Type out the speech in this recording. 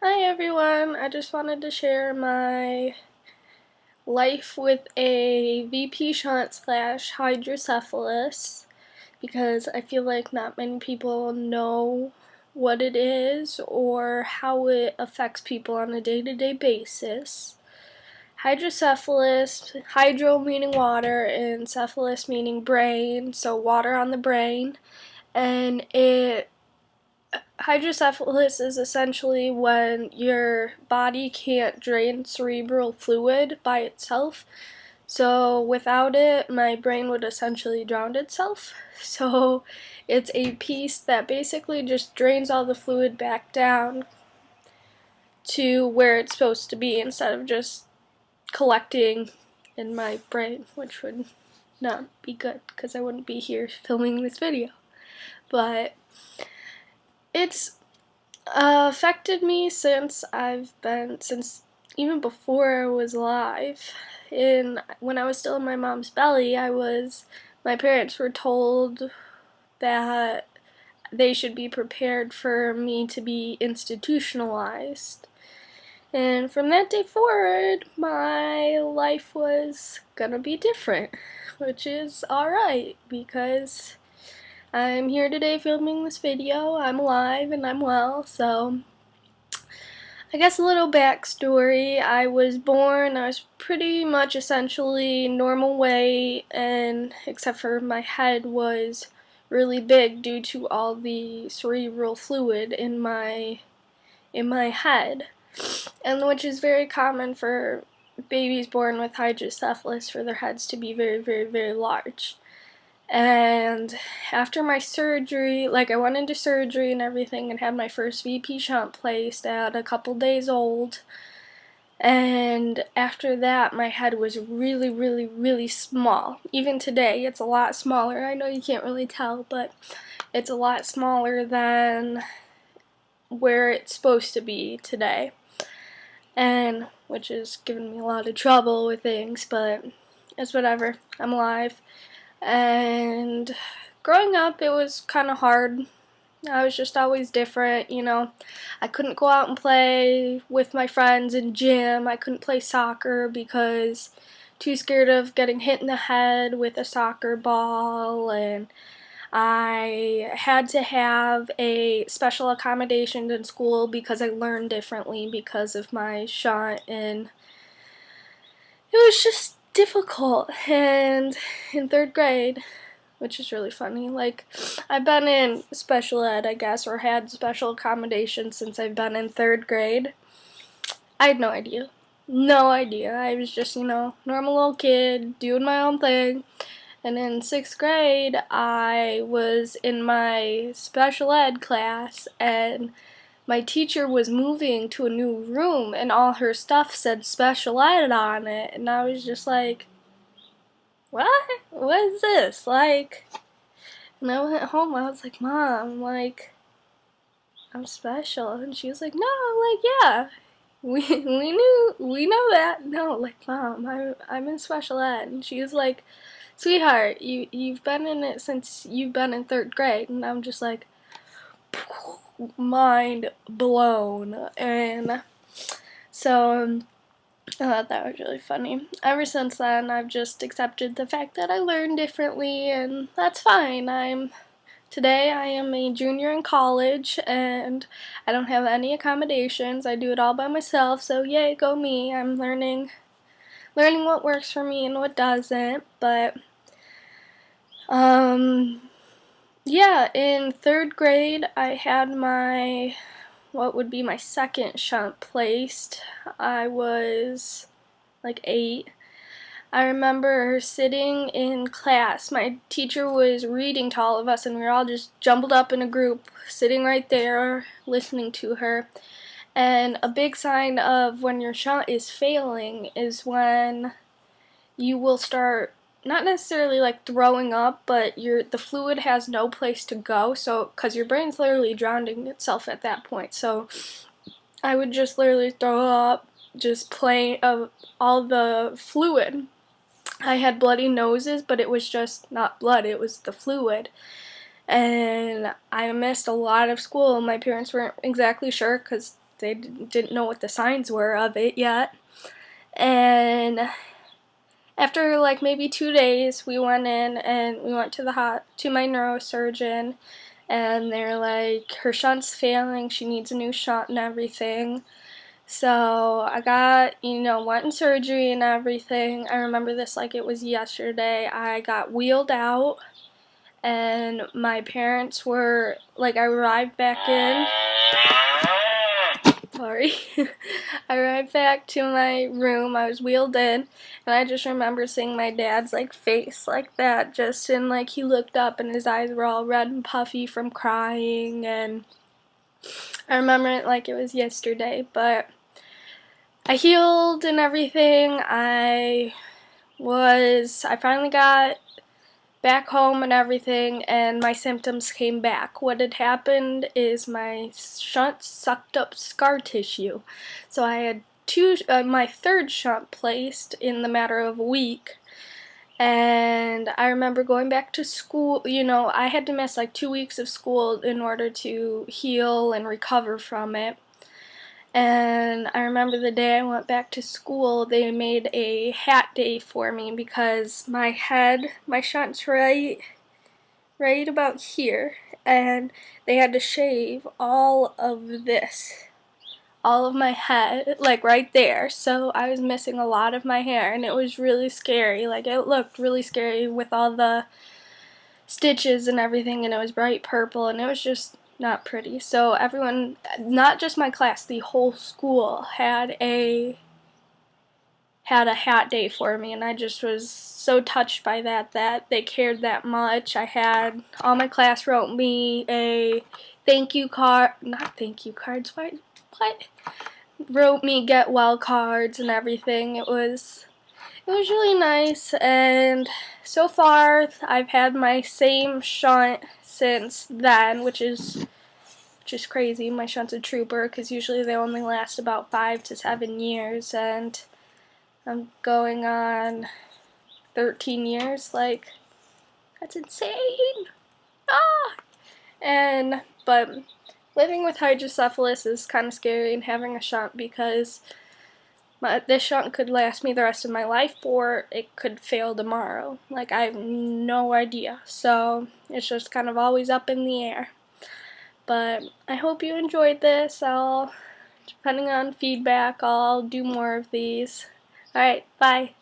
Hi everyone, I just wanted to share my life with a VP Shunt / hydrocephalus because I feel like not many people know what it is or how it affects people on a day-to-day basis. Hydrocephalus, hydro meaning water and cephalus meaning brain, so water on the brain, and hydrocephalus is essentially when your body can't drain cerebral fluid by itself. So without it, my brain would essentially drown itself. So it's a piece that basically just drains all the fluid back down to where it's supposed to be instead of just collecting in my brain, which would not be good because I wouldn't be here filming this video. But it's affected me since even before I was alive. When I was still in my mom's belly, my parents were told that they should be prepared for me to be institutionalized. And from that day forward, my life was gonna be different, which is alright because I'm here today filming this video. I'm alive and I'm well, so I guess a little backstory. I was pretty much essentially normal weight, and except for my head was really big due to all the cerebral fluid in my head, and which is very common for babies born with hydrocephalus for their heads to be very, very, very large. And after my surgery, I went into surgery and everything and had my first VP shunt placed at a couple days old. And after that, my head was really, really, really small. Even today, it's a lot smaller. I know you can't really tell, but it's a lot smaller than where it's supposed to be today. And which is giving me a lot of trouble with things, but it's whatever. I'm alive. And growing up, it was kind of hard. I was just always different, you know. I couldn't go out and play with my friends in gym. I couldn't play soccer because too scared of getting hit in the head with a soccer ball, and I had to have a special accommodation in school because I learned differently because of my shunt, and it was just difficult. And in 3rd grade, which is really funny, I've been in special ed, I guess, or had special accommodations since I've been in 3rd grade. I had no idea. No idea. I was just, normal little kid, doing my own thing. And in 6th grade, I was in my special ed class, and my teacher was moving to a new room, and all her stuff said special ed on it, and I was just like, what? What is this? And I went home, I was like, Mom, I'm special. And she was like, no, yeah, we know that. No, Mom, I'm in special ed. And she was like, sweetheart, you've been in it since you've been in 3rd grade. And I'm just like, mind blown. And so I thought that was really funny. Ever since then, I've just accepted the fact that I learn differently, and that's fine. Today I am a junior in college, and I don't have any accommodations. I do it all by myself, so yay, go me. I'm learning what works for me and what doesn't, but yeah, in 3rd grade, I had what would be my 2nd shunt placed. I was 8. I remember sitting in class. My teacher was reading to all of us, and we were all just jumbled up in a group, sitting right there, listening to her. And a big sign of when your shunt is failing is when you will start not necessarily throwing up, but the fluid has no place to go, so because your brain's literally drowning itself at that point. So I would just literally throw up, just plain of all the fluid. I had bloody noses, but it was just not blood, it was the fluid. And I missed a lot of school. My parents weren't exactly sure because they didn't know what the signs were of it yet. And after like maybe 2 days, we went in and we went to my neurosurgeon, and they're like, her shunt's failing, she needs a new shunt and everything. So I got, went in surgery and everything. I remember this like it was yesterday. I got wheeled out, and my parents were, like, I arrived back in. Sorry. I arrived back to my room, I was wheeled in, and I just remember seeing my dad's, like, face like that, just in, like, he looked up and his eyes were all red and puffy from crying, and I remember it like it was yesterday, but I healed and everything. I finally got back home and everything, and my symptoms came back. What had happened is my shunt sucked up scar tissue. So I had my third shunt placed in the matter of a week. And I remember going back to school. I had to miss like 2 weeks of school in order to heal and recover from it. And I remember the day I went back to school, they made a hat day for me because my shunt's right about here, and they had to shave all of this, all of my head, like right there. So I was missing a lot of my hair, and it was really scary. Like, it looked really scary with all the stitches and everything, and it was bright purple, and it was just not pretty. So everyone, not just my class, the whole school had a hat day for me, and I just was so touched by that they cared that much. I had all my class wrote me a thank you card, not thank you cards, what? Wrote me get well cards and everything. It was really nice, and so far I've had my same shunt since then, which is crazy. My shunt's a trooper, because usually they only last about 5 to 7 years, and I'm going on 13 years. Like, that's insane. But living with hydrocephalus is kind of scary, and having a shunt, because this shunt could last me the rest of my life, or it could fail tomorrow. Like, I have no idea. So it's just kind of always up in the air. But I hope you enjoyed this. Depending on feedback, I'll do more of these. Alright, bye.